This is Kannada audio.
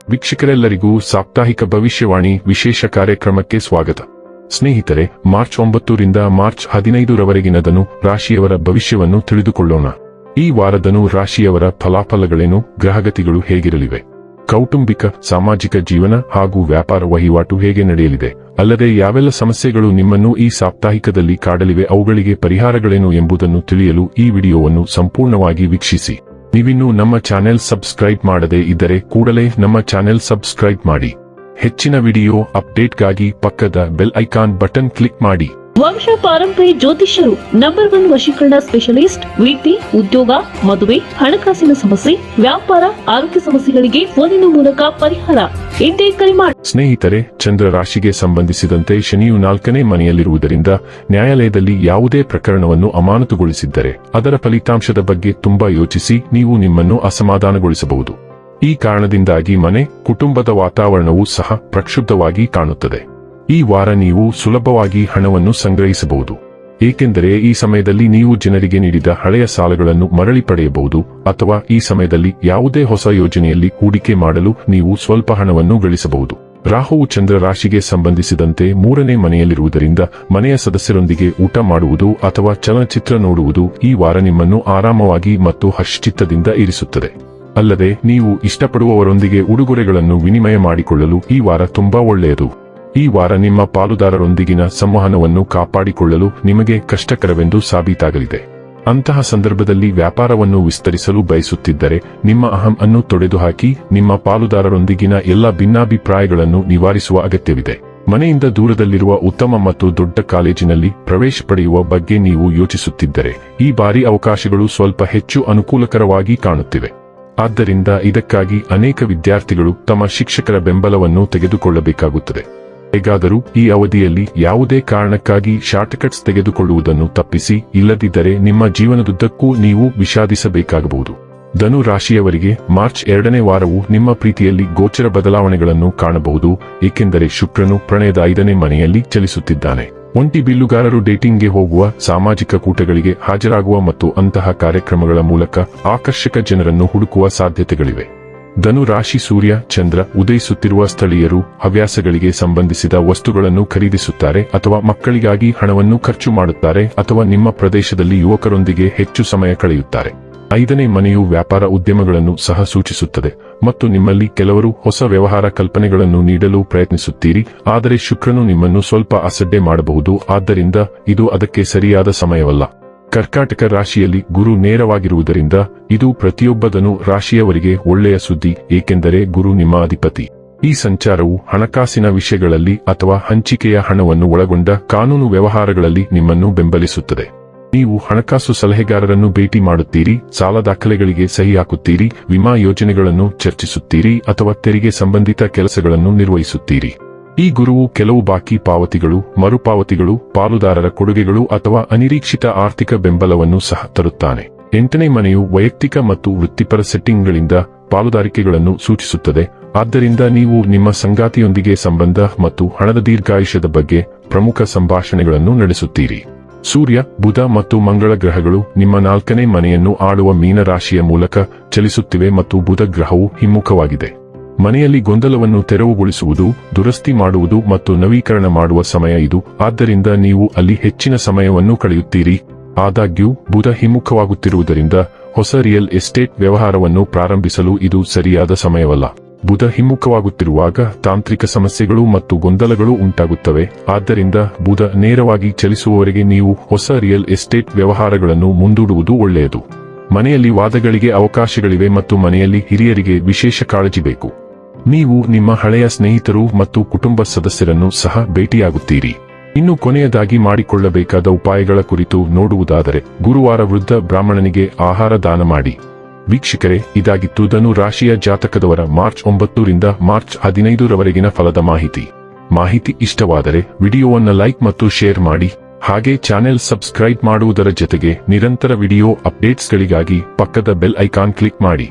ವೀಕ್ಷಕರೆಲ್ಲರಿಗೂ ಸಾಪ್ತಾಹಿಕ ಭವಿಷ್ಯವಾಣಿ ವಿಶೇಷ ಕಾರ್ಯಕ್ರಮಕ್ಕೆ ಸ್ವಾಗತ. ಸ್ನೇಹಿತರೆ, ಮಾರ್ಚ್ 9 ರಿಂದ ಮಾರ್ಚ್ 15 ರವರೆಗಿನ ಧನು ರಾಶಿಯವರ ಭವಿಷ್ಯವನ್ನು ತಿಳಿದುಕೊಳ್ಳೋಣ. ಈ ವಾರ ಧನು ರಾಶಿಯವರ ಫಲಾಫಲಗಳೇನು, ಗ್ರಹಗತಿಗಳು ಹೇಗಿರಲಿವೆ, ಕೌಟುಂಬಿಕ ಸಾಮಾಜಿಕ ಜೀವನ ಹಾಗೂ ವ್ಯಾಪಾರ ವಹಿವಾಟು ಹೇಗೆ ನಡೆಯಲಿದೆ, ಅಲ್ಲದೆ ಯಾವೆಲ್ಲ ಸಮಸ್ಯೆಗಳು ನಿಮ್ಮನ್ನು ಈ ಸಾಪ್ತಾಹಿಕದಲ್ಲಿ ಕಾಡಲಿವೆ, ಅವುಗಳಿಗೆ ಪರಿಹಾರಗಳೇನು ಎಂಬುದನ್ನು ತಿಳಿಯಲು ಈ ವಿಡಿಯೋವನ್ನು ಸಂಪೂರ್ಣವಾಗಿ ವೀಕ್ಷಿಸಿ. ನೀವಿನ್ನೂ ನಮ್ಮ ಚಾನೆಲ್ ಸಬ್ಸ್ಕ್ರೈಬ್ ಮಾಡದೇ ಇದ್ದರೆ ಕೂಡಲೇ ನಮ್ಮ ಚಾನೆಲ್ ಸಬ್ಸ್ಕ್ರೈಬ್ ಮಾಡಿ. ಹೆಚ್ಚಿನ ವಿಡಿಯೋ ಅಪ್ಡೇಟ್ಗಾಗಿ ಪಕ್ಕದ ಬೆಲ್ ಐಕಾನ್ ಬಟನ್ ಕ್ಲಿಕ್ ಮಾಡಿ. ವಂಶ ಪಾರಂಪರ್ಯ ಜ್ಯೋತಿಷ್ಯರು ನಂಬರ್ 1 ವಶೀಕರಣ ಸ್ಪೆಷಲಿಸ್ಟ್. ವೃತ್ತಿ, ಉದ್ಯೋಗ, ಮದುವೆ, ಹಣಕಾಸಿನ ಸಮಸ್ಯೆ, ವ್ಯಾಪಾರ, ಆರೋಗ್ಯ ಸಮಸ್ಯೆಗಳಿಗೆ ಫೋನಿನ ಮೂಲಕ ಪರಿಹಾರ. ಇಂದೇ ಕರೆ ಮಾಡಿ. ಸ್ನೇಹಿತರೆ, ಚಂದ್ರ ರಾಶಿಗೆ ಸಂಬಂಧಿಸಿದಂತೆ ಶನಿಯು 4ನೇ ಮನೆಯಲ್ಲಿರುವುದರಿಂದ ನ್ಯಾಯಾಲಯದಲ್ಲಿ ಯಾವುದೇ ಪ್ರಕರಣವನ್ನು ಅಮಾನತುಗೊಳಿಸಿದ್ದರೆ ಅದರ ಫಲಿತಾಂಶದ ಬಗ್ಗೆ ತುಂಬಾ ಯೋಚಿಸಿ ನೀವು ನಿಮ್ಮನ್ನು ಅಸಮಾಧಾನಗೊಳಿಸಬಹುದು. ಈ ಕಾರಣದಿಂದಾಗಿ ಮನೆ, ಕುಟುಂಬದ ವಾತಾವರಣವೂ ಸಹ ಪ್ರಕ್ಷುಬ್ಧವಾಗಿ ಕಾಣುತ್ತದೆ. ಈ ವಾರ ನೀವು ಸುಲಭವಾಗಿ ಹಣವನ್ನು ಸಂಗ್ರಹಿಸಬಹುದು, ಏಕೆಂದರೆ ಈ ಸಮಯದಲ್ಲಿ ನೀವು ಜನರಿಗೆ ನೀಡಿದ ಹಳೆಯ ಸಾಲಗಳನ್ನು ಮರಳಿ ಪಡೆಯಬಹುದು, ಅಥವಾ ಈ ಸಮಯದಲ್ಲಿ ಯಾವುದೇ ಹೊಸ ಯೋಜನೆಯಲ್ಲಿ ಹೂಡಿಕೆ ಮಾಡಲು ನೀವು ಸ್ವಲ್ಪ ಹಣವನ್ನು ಗಳಿಸಬಹುದು. ರಾಹುವು ಚಂದ್ರ ರಾಶಿಗೆ ಸಂಬಂಧಿಸಿದಂತೆ 3ನೇ ಮನೆಯಲ್ಲಿರುವುದರಿಂದ ಮನೆಯ ಸದಸ್ಯರೊಂದಿಗೆ ಊಟ ಮಾಡುವುದು ಅಥವಾ ಚಲನಚಿತ್ರ ನೋಡುವುದು ಈ ವಾರ ನಿಮ್ಮನ್ನು ಆರಾಮವಾಗಿ ಮತ್ತು ಹರ್ಷಚಿತ್ತದಿಂದ ಇರಿಸುತ್ತದೆ. ಅಲ್ಲದೆ ನೀವು ಇಷ್ಟಪಡುವವರೊಂದಿಗೆ ಉಡುಗೊರೆಗಳನ್ನು ವಿನಿಮಯ ಮಾಡಿಕೊಳ್ಳಲು ಈ ವಾರ ತುಂಬಾ ಒಳ್ಳೆಯದು. ಈ ವಾರ ನಿಮ್ಮ ಪಾಲುದಾರರೊಂದಿಗಿನ ಸಂವಹನವನ್ನು ಕಾಪಾಡಿಕೊಳ್ಳಲು ನಿಮಗೆ ಕಷ್ಟಕರವೆಂದು ಸಾಬೀತಾಗಲಿದೆ. ಅಂತಹ ಸಂದರ್ಭದಲ್ಲಿ ವ್ಯಾಪಾರವನ್ನು ವಿಸ್ತರಿಸಲು ಬಯಸುತ್ತಿದ್ದರೆ ನಿಮ್ಮ ಅಹಂ ಅನ್ನು ತೊಡೆದುಹಾಕಿ ನಿಮ್ಮ ಪಾಲುದಾರರೊಂದಿಗಿನ ಎಲ್ಲ ಭಿನ್ನಾಭಿಪ್ರಾಯಗಳನ್ನು ನಿವಾರಿಸುವ ಅಗತ್ಯವಿದೆ. ಮನೆಯಿಂದ ದೂರದಲ್ಲಿರುವ ಉತ್ತಮ ಮತ್ತು ದೊಡ್ಡ ಕಾಲೇಜಿನಲ್ಲಿ ಪ್ರವೇಶ ಪಡೆಯುವ ಬಗ್ಗೆ ನೀವು ಯೋಚಿಸುತ್ತಿದ್ದರೆ ಈ ಬಾರಿ ಅವಕಾಶಗಳು ಸ್ವಲ್ಪ ಹೆಚ್ಚು ಅನುಕೂಲಕರವಾಗಿ ಕಾಣುತ್ತಿವೆ. ಆದ್ದರಿಂದ ಇದಕ್ಕಾಗಿ ಅನೇಕ ವಿದ್ಯಾರ್ಥಿಗಳು ತಮ್ಮ ಶಿಕ್ಷಕರ ಬೆಂಬಲವನ್ನು ತೆಗೆದುಕೊಳ್ಳಬೇಕಾಗುತ್ತದೆ. ಹೇಗಾದರೂ ಈ ಅವಧಿಯಲ್ಲಿ ಯಾವುದೇ ಕಾರಣಕ್ಕಾಗಿ ಶಾರ್ಟ್ಕಟ್ಸ್ ತೆಗೆದುಕೊಳ್ಳುವುದನ್ನು ತಪ್ಪಿಸಿ, ಇಲ್ಲದಿದ್ದರೆ ನಿಮ್ಮ ಜೀವನದುದ್ದಕ್ಕೂ ನೀವು ವಿಷಾದಿಸಬೇಕಾಗಬಹುದು. ಧನು ರಾಶಿಯವರಿಗೆ ಮಾರ್ಚ್ 2ನೇ ವಾರವು ನಿಮ್ಮ ಪ್ರೀತಿಯಲ್ಲಿ ಗೋಚರ ಬದಲಾವಣೆಗಳನ್ನು ಕಾಣಬಹುದು, ಏಕೆಂದರೆ ಶುಕ್ರನು ಪ್ರಣಯದ 5ನೇ ಮನೆಯಲ್ಲಿ ಚಲಿಸುತ್ತಿದ್ದಾನೆ. ಒಂಟಿ ಬಿಲ್ಲುಗಾರರು ಡೇಟಿಂಗ್ಗೆ ಹೋಗುವ, ಸಾಮಾಜಿಕ ಕೂಟಗಳಿಗೆ ಹಾಜರಾಗುವ ಮತ್ತು ಅಂತಹ ಕಾರ್ಯಕ್ರಮಗಳ ಮೂಲಕ ಆಕರ್ಷಕ ಜನರನ್ನು ಹುಡುಕುವ ಸಾಧ್ಯತೆಗಳಿವೆ. ಧನು ರಾಶಿ ಸೂರ್ಯ, ಚಂದ್ರ ಉದಯಿಸುತ್ತಿರುವ ಸ್ಥಳೀಯರು ಹವ್ಯಾಸಗಳಿಗೆ ಸಂಬಂಧಿಸಿದ ವಸ್ತುಗಳನ್ನು ಖರೀದಿಸುತ್ತಾರೆ ಅಥವಾ ಮಕ್ಕಳಿಗಾಗಿ ಹಣವನ್ನು ಖರ್ಚು ಮಾಡುತ್ತಾರೆ, ಅಥವಾ ನಿಮ್ಮ ಪ್ರದೇಶದಲ್ಲಿ ಯುವಕರೊಂದಿಗೆ ಹೆಚ್ಚು ಸಮಯ ಕಳೆಯುತ್ತಾರೆ. 5ನೇ ಮನೆಯು ವ್ಯಾಪಾರ ಉದ್ಯಮಗಳನ್ನು ಸಹ ಸೂಚಿಸುತ್ತದೆ ಮತ್ತು ನಿಮ್ಮಲ್ಲಿ ಕೆಲವರು ಹೊಸ ವ್ಯವಹಾರ ಕಲ್ಪನೆಗಳನ್ನು ನೀಡಲು ಪ್ರಯತ್ನಿಸುತ್ತೀರಿ, ಆದರೆ ಶುಕ್ರನು ನಿಮ್ಮನ್ನು ಸ್ವಲ್ಪ ಅಸಡ್ಡೆ ಮಾಡಬಹುದು, ಆದ್ದರಿಂದ ಇದು ಅದಕ್ಕೆ ಸರಿಯಾದ ಸಮಯವಲ್ಲ. ಕರ್ಕಾಟಕ ರಾಶಿಯಲ್ಲಿ ಗುರು ನೇರವಾಗಿರುವುದರಿಂದ ಇದು ಪ್ರತಿಯೊಬ್ಬ ಧನು ರಾಶಿಯವರಿಗೆ ಒಳ್ಳೆಯ ಸುದ್ದಿ, ಏಕೆಂದರೆ ಗುರು ನಿಮ್ಮ ಅಧಿಪತಿ. ಈ ಸಂಚಾರವು ಹಣಕಾಸಿನ ವಿಷಯಗಳಲ್ಲಿ ಅಥವಾ ಹಂಚಿಕೆಯ ಹಣವನ್ನು ಒಳಗೊಂಡ ಕಾನೂನು ವ್ಯವಹಾರಗಳಲ್ಲಿ ನಿಮ್ಮನ್ನು ಬೆಂಬಲಿಸುತ್ತದೆ. ನೀವು ಹಣಕಾಸು ಸಲಹೆಗಾರರನ್ನು ಭೇಟಿ ಮಾಡುತ್ತೀರಿ, ಸಾಲ ದಾಖಲೆಗಳಿಗೆ ಸಹಿ ಹಾಕುತ್ತೀರಿ, ವಿಮಾ ಯೋಜನೆಗಳನ್ನು ಚರ್ಚಿಸುತ್ತೀರಿ ಅಥವಾ ತೆರಿಗೆ ಸಂಬಂಧಿತ ಕೆಲಸಗಳನ್ನು ನಿರ್ವಹಿಸುತ್ತೀರಿ. ಈ ಗುರುವು ಕೆಲವು ಬಾಕಿ ಪಾವತಿಗಳು, ಮರುಪಾವತಿಗಳು, ಪಾಲುದಾರರ ಕೊಡುಗೆಗಳು ಅಥವಾ ಅನಿರೀಕ್ಷಿತ ಆರ್ಥಿಕ ಬೆಂಬಲವನ್ನು ಸಹ ತರುತ್ತಾನೆ. 8ನೇ ಮನೆಯು ವೈಯಕ್ತಿಕ ಮತ್ತು ವೃತ್ತಿಪರ ಸೆಟ್ಟಿಂಗ್ಗಳಿಂದ ಪಾಲುದಾರಿಕೆಗಳನ್ನು ಸೂಚಿಸುತ್ತದೆ, ಆದ್ದರಿಂದ ನೀವು ನಿಮ್ಮ ಸಂಗಾತಿಯೊಂದಿಗೆ ಸಂಬಂಧ ಮತ್ತು ಹಣದ ದೀರ್ಘಾಯುಷ್ಯದ ಬಗ್ಗೆ ಪ್ರಮುಖ ಸಂಭಾಷಣೆಗಳನ್ನು ನಡೆಸುತ್ತೀರಿ. ಸೂರ್ಯ, ಬುಧ ಮತ್ತು ಮಂಗಳ ಗ್ರಹಗಳು ನಿಮ್ಮ 4ನೇ ಮನೆಯನ್ನು ಆಳುವ ಮೀನ ರಾಶಿಯ ಮೂಲಕ ಚಲಿಸುತ್ತಿವೆ ಮತ್ತು ಬುಧ ಗ್ರಹವು ಹಿಮ್ಮುಖವಾಗಿದೆ. ಮನೆಯಲ್ಲಿ ಗೊಂದಲವನ್ನು ತೆರವುಗೊಳಿಸುವುದು, ದುರಸ್ತಿ ಮಾಡುವುದು ಮತ್ತು ನವೀಕರಣ ಮಾಡುವ ಸಮಯ ಇದು, ಆದ್ದರಿಂದ ನೀವು ಅಲ್ಲಿ ಹೆಚ್ಚಿನ ಸಮಯವನ್ನು ಕಳೆಯುತ್ತೀರಿ. ಆದಾಗ್ಯೂ ಬುಧ ಹಿಮ್ಮುಖವಾಗುತ್ತಿರುವುದರಿಂದ ಹೊಸ ರಿಯಲ್ ಎಸ್ಟೇಟ್ ವ್ಯವಹಾರವನ್ನು ಪ್ರಾರಂಭಿಸಲು ಇದು ಸರಿಯಾದ ಸಮಯವಲ್ಲ. ಬುಧ ಹಿಮ್ಮುಖವಾಗುತ್ತಿರುವಾಗ ತಾಂತ್ರಿಕ ಸಮಸ್ಯೆಗಳು ಮತ್ತು ಗೊಂದಲಗಳು ಉಂಟಾಗುತ್ತವೆ, ಆದ್ದರಿಂದ ಬುಧ ನೇರವಾಗಿ ಚಲಿಸುವವರೆಗೆ ನೀವು ಹೊಸ ರಿಯಲ್ ಎಸ್ಟೇಟ್ ವ್ಯವಹಾರಗಳನ್ನು ಮುಂದೂಡುವುದು ಒಳ್ಳೆಯದು. ಮನೆಯಲ್ಲಿ ವಾದಗಳಿಗೆ ಅವಕಾಶಗಳಿವೆ ಮತ್ತು ಮನೆಯಲ್ಲಿ ಹಿರಿಯರಿಗೆ ವಿಶೇಷ ಕಾಳಜಿ ಬೇಕು. ನೀವು ನಿಮ್ಮ ಹಳೆಯ ಸ್ನೇಹಿತರು ಮತ್ತು ಕುಟುಂಬ ಸದಸ್ಯರನ್ನು ಸಹ ಭೇಟಿಯಾಗುತ್ತೀರಿ. ಇನ್ನು ಕೊನೆಯದಾಗಿ ಮಾಡಿಕೊಳ್ಳಬೇಕಾದ ಉಪಾಯಗಳ ಕುರಿತು ನೋಡುವುದಾದರೆ, ಗುರುವಾರ ವೃದ್ಧ ಬ್ರಾಹ್ಮಣನಿಗೆ ಆಹಾರ ದಾನ ಮಾಡಿ. ವೀಕ್ಷಕರೇ, ಇದಾಗಿತ್ತು ಧನು ರಾಶಿಯ ಜಾತಕದವರ ಮಾರ್ಚ್ 9 ರಿಂದ ಮಾರ್ಚ್ 15 ರವರೆಗಿನ ಫಲದ ಮಾಹಿತಿ ಇಷ್ಟವಾದರೆ ವಿಡಿಯೋವನ್ನು ಲೈಕ್ ಮತ್ತು ಶೇರ್ ಮಾಡಿ. ಹಾಗೆ ಚಾನೆಲ್ ಸಬ್ಸ್ಕ್ರೈಬ್ ಮಾಡುವುದರ ಜೊತೆಗೆ ನಿರಂತರ ವಿಡಿಯೋ ಅಪ್ಡೇಟ್ಸ್ಗಳಿಗಾಗಿ ಪಕ್ಕದ ಬೆಲ್ ಐಕಾನ್ ಕ್ಲಿಕ್ ಮಾಡಿ.